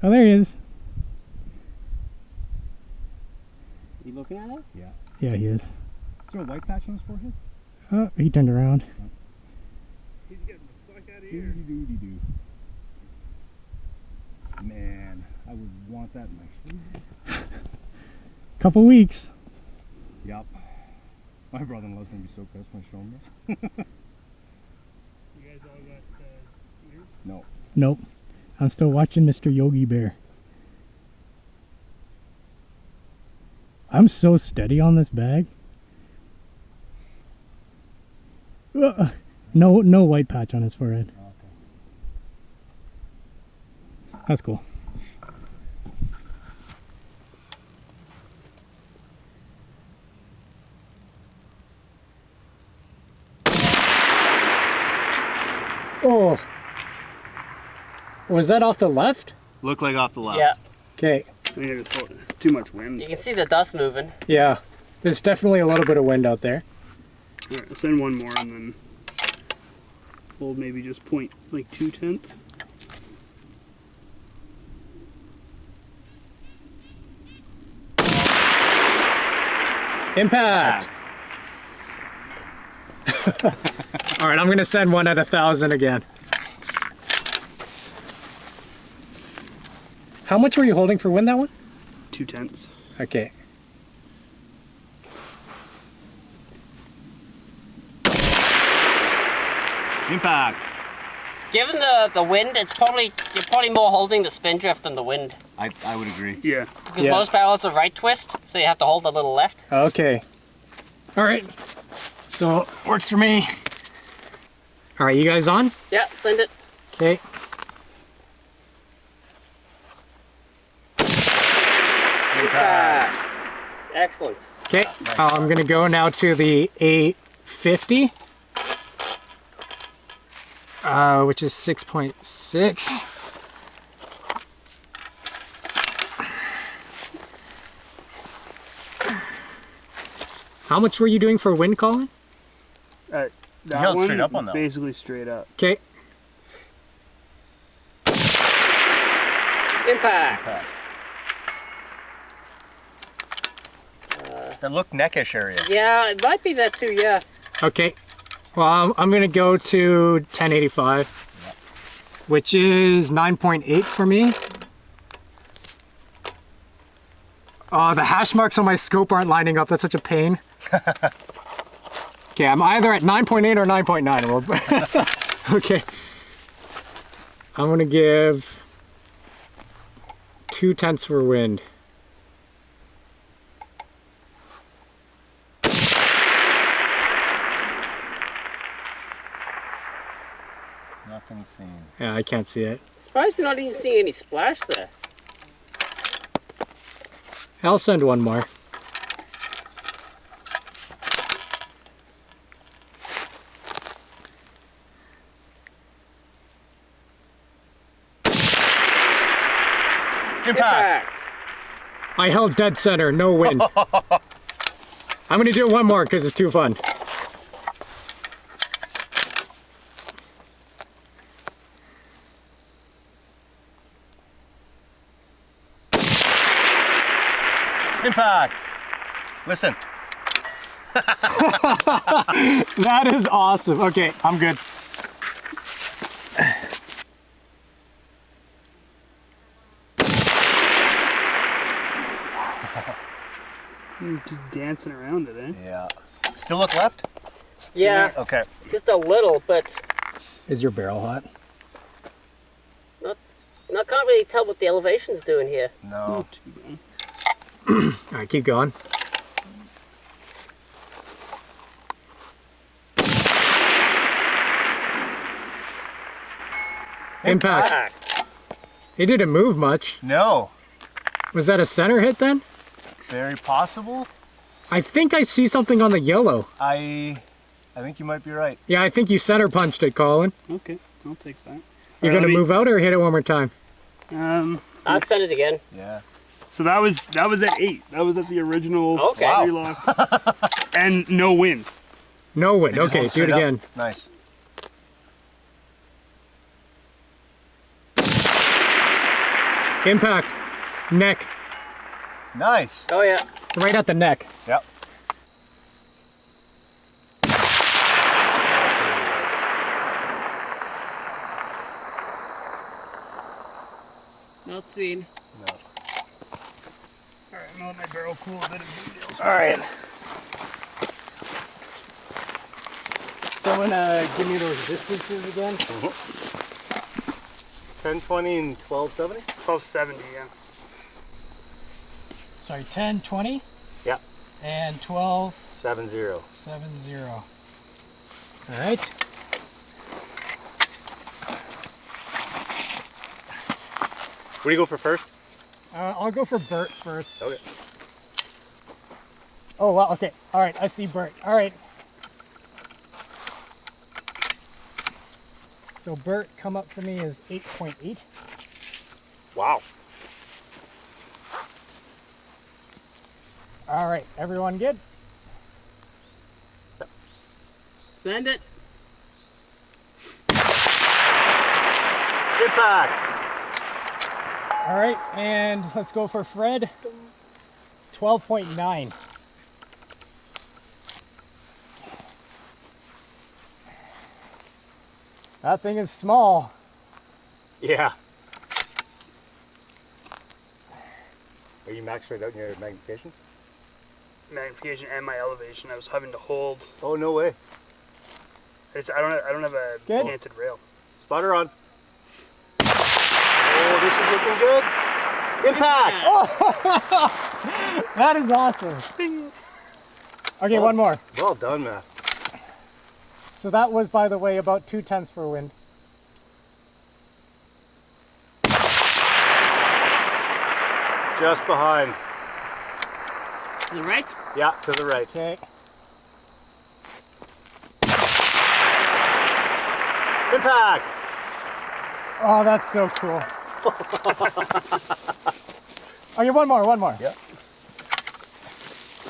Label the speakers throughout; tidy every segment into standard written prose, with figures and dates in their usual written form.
Speaker 1: Oh, there he is.
Speaker 2: You looking at us?
Speaker 3: Yeah.
Speaker 1: Yeah, he is.
Speaker 3: Is there a white patch on his forehead?
Speaker 1: Oh, he turned around.
Speaker 4: He's getting the fuck out of here.
Speaker 3: Doo-doo-doo-doo-doo. Man, I would want that in my food.
Speaker 1: Couple weeks.
Speaker 3: Yup. My brother-in-law's gonna be so pissed when I show him this.
Speaker 4: You guys all got ears?
Speaker 3: No.
Speaker 1: Nope. I'm still watching Mr. Yogi Bear. I'm so steady on this bag. No white patch on his forehead.
Speaker 3: Okay.
Speaker 1: That's cool. Oh. Was that off the left?
Speaker 3: Look like off the left.
Speaker 2: Yeah.
Speaker 1: Okay.
Speaker 4: There's too much wind.
Speaker 2: You can see the dust moving.
Speaker 1: Yeah. There's definitely a little bit of wind out there.
Speaker 4: Alright, I'll send one more and then we'll maybe just point like 2/10.
Speaker 1: Impact! Alright, I'm gonna send one at 1,000 again. How much were you holding for wind that one?
Speaker 4: 2/10.
Speaker 1: Okay.
Speaker 3: Impact!
Speaker 2: Given the wind, you're probably more holding the spin drift than the wind.
Speaker 3: I would agree.
Speaker 4: Yeah.
Speaker 2: Because
Speaker 1: Yeah.
Speaker 2: most barrels are right twist, so you have to hold a little left.
Speaker 1: Okay. Alright. So, works for me. Alright, you guys on?
Speaker 2: Yeah, send it.
Speaker 1: Okay.
Speaker 2: Impact. Excellent.
Speaker 1: Okay. I'm gonna go now to the 850. Which is 6.6. How much were you doing for wind calling?
Speaker 4: That
Speaker 3: held
Speaker 4: one
Speaker 3: straight up on that one.
Speaker 4: basically straight up.
Speaker 1: Okay.
Speaker 2: Impact.
Speaker 3: That look neckish area.
Speaker 2: Yeah, it might be that too, yeah.
Speaker 1: Okay. Well, I'm gonna go to 1085, which is 9.8 for me. Oh, the hash marks on my scope aren't lining up. That's such a pain. Okay, I'm either at 9.8 or 9.9. Okay. I'm gonna give 2/10 for wind.
Speaker 3: Nothing seen.
Speaker 1: Yeah, I can't see it.
Speaker 2: Surprised we're not even seeing any splash there.
Speaker 1: I'll send one more.
Speaker 3: Impact!
Speaker 1: I held dead center, no wind. I'm gonna do one more because it's too fun.
Speaker 3: Impact! Listen.
Speaker 1: That is awesome. Okay, I'm good.
Speaker 4: Just dancing around it, eh?
Speaker 3: Yeah. Still look left?
Speaker 2: Yeah,
Speaker 3: Okay.
Speaker 2: just a little, but
Speaker 1: Is your barrel hot?
Speaker 2: I can't really tell what the elevation's doing here.
Speaker 3: No.
Speaker 4: Not too bad.
Speaker 1: All right, keep going. Impact. It didn't move much.
Speaker 3: No.
Speaker 1: Was that a center hit then?
Speaker 3: Very possible.
Speaker 1: I think I see something on the yellow.
Speaker 3: I think you might be right.
Speaker 1: Yeah, I think you center punched it, Colin.
Speaker 4: Okay, I'll take that.
Speaker 1: You're gonna move out or hit it one more time?
Speaker 2: I'll send it again.
Speaker 3: Yeah.
Speaker 4: So that was at 8. That was at the original
Speaker 2: Okay.
Speaker 3: Wow.
Speaker 4: relock. And no wind.
Speaker 1: No wind.
Speaker 3: It just
Speaker 1: Okay,
Speaker 3: won't
Speaker 1: do it
Speaker 3: sit up.
Speaker 1: again.
Speaker 3: Nice.
Speaker 1: Impact. Neck.
Speaker 3: Nice.
Speaker 2: Oh yeah.
Speaker 1: Right at the neck.
Speaker 3: Yep.
Speaker 2: Not seen.
Speaker 3: No.
Speaker 4: Alright, I'm gonna let my barrel cool a bit of details.
Speaker 1: All right. Someone give me those distances again.
Speaker 3: 1020 and 1270?
Speaker 4: 1270, yeah.
Speaker 1: Sorry, 10, 20,
Speaker 3: Yeah.
Speaker 1: and 12,
Speaker 3: 70.
Speaker 1: 70. All right.
Speaker 3: What do you go for first?
Speaker 1: I'll go for Bert first.
Speaker 3: Okay.
Speaker 1: Oh, wow, okay. All right, I see Bert. All right. So Bert come up for me is 8.8.
Speaker 3: Wow.
Speaker 1: All right, everyone good?
Speaker 2: Send it.
Speaker 3: Impact.
Speaker 1: All right, and let's go for Fred. 12.9. That thing is small.
Speaker 3: Yeah. Are you maxed right out in your magnification?
Speaker 4: Magnification and my elevation. I was having to hold.
Speaker 3: Oh, no way.
Speaker 4: I don't have a
Speaker 1: Good.
Speaker 4: canted rail.
Speaker 3: Spotter on. Oh, this is looking good. Impact.
Speaker 1: That is awesome. Okay, one more.
Speaker 3: Well done, man.
Speaker 1: So that was, by the way, about 2/10 for wind.
Speaker 3: Just behind.
Speaker 2: To the right.
Speaker 3: Yeah, to the right.
Speaker 1: Okay.
Speaker 3: Impact.
Speaker 1: Oh, that's so cool. Okay, one more.
Speaker 3: Yeah.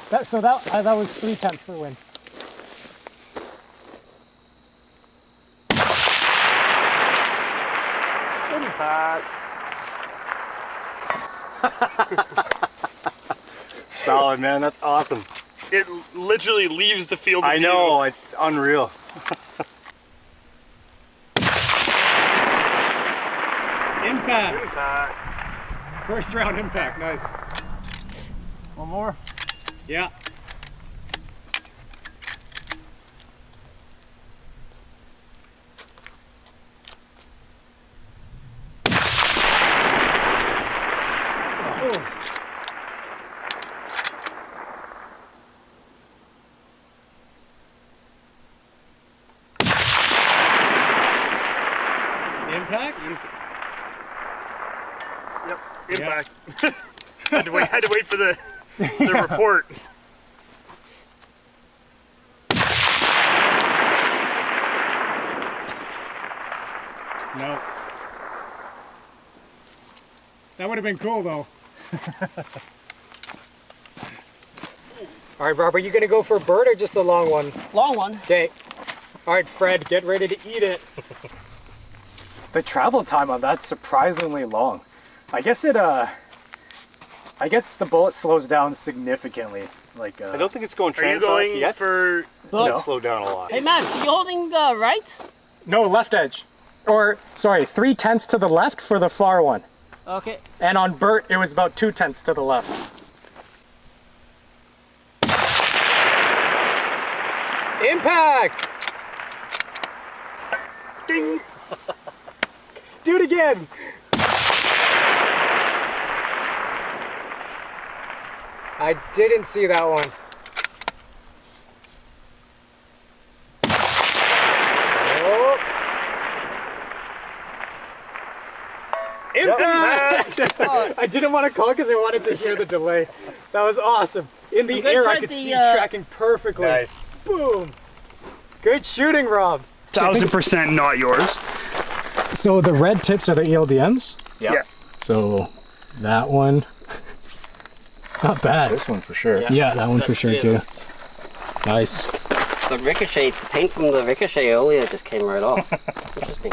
Speaker 1: That was 3/10 for wind.
Speaker 3: Impact. Solid, man. That's awesome.
Speaker 4: It literally leaves the field of
Speaker 3: I
Speaker 4: view.
Speaker 3: know. It's unreal.
Speaker 1: Impact.
Speaker 4: Impact.
Speaker 1: First round impact. Nice.
Speaker 3: One more.
Speaker 1: Yeah. Impact?
Speaker 4: Yep. Impact. had to wait for the report.
Speaker 1: No. That would have been cool though. All right, Rob, are you gonna go for a bird or just the long one?
Speaker 2: Long one.
Speaker 1: Okay. All right, Fred, get ready to eat it. The travel time on that's surprisingly long. I guess the bullet slows down significantly. Like
Speaker 3: I don't think it's going
Speaker 4: Are you
Speaker 3: transonic
Speaker 4: going
Speaker 3: yet.
Speaker 4: for?
Speaker 3: But it's slowed down a lot.
Speaker 2: Hey man, are you holding the right?
Speaker 1: No, left edge. Or sorry, 3/10 to the left for the far one.
Speaker 2: Okay.
Speaker 1: And on Bert, it was about 2/10 to the left. Impact!
Speaker 4: Ding.
Speaker 1: Do it again! I didn't see that one. Oh. Impact! I didn't want to call because I wanted to hear the delay. That was awesome. In the
Speaker 2: I'm gonna
Speaker 1: air,
Speaker 2: try
Speaker 1: I could
Speaker 2: the,
Speaker 1: see you tracking perfectly.
Speaker 3: Nice.
Speaker 1: Boom! Good shooting, Rob.
Speaker 4: 1000% not yours.
Speaker 1: So the red tips are the ELDMs?
Speaker 3: Yeah.
Speaker 1: So that one, not bad.
Speaker 3: This one for sure.
Speaker 1: Yeah, that one for sure too. Nice.
Speaker 2: The ricochet, the paint from the ricochet earlier just came right off. Interesting.